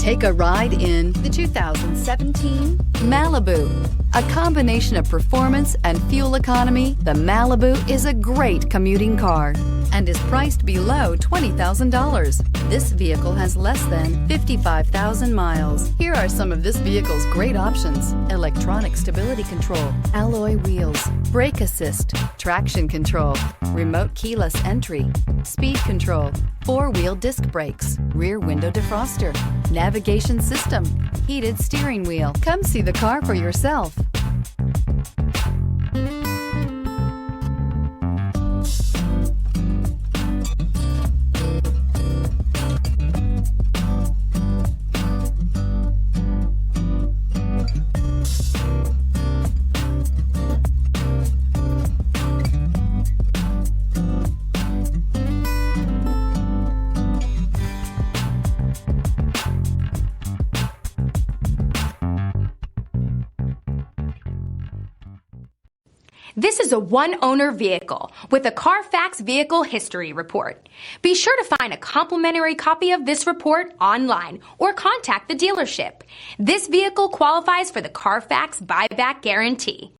Take a ride in the 2017 Malibu. A combination of performance and fuel economy, the Malibu is a great commuting car and is priced below $20,000. This vehicle has less than 55,000 miles. Here are some of this vehicle's great options: electronic stability control, alloy wheels, brake assist, traction control, remote keyless entry, speed control, four-wheel disc brakes, rear window defroster, navigation system, heated steering wheel. Come see the car for yourself. This is a one-owner vehicle with a Carfax Vehicle History Report. Be sure to find a complimentary copy of this report online or contact the dealership. This vehicle qualifies for the Carfax Buyback Guarantee.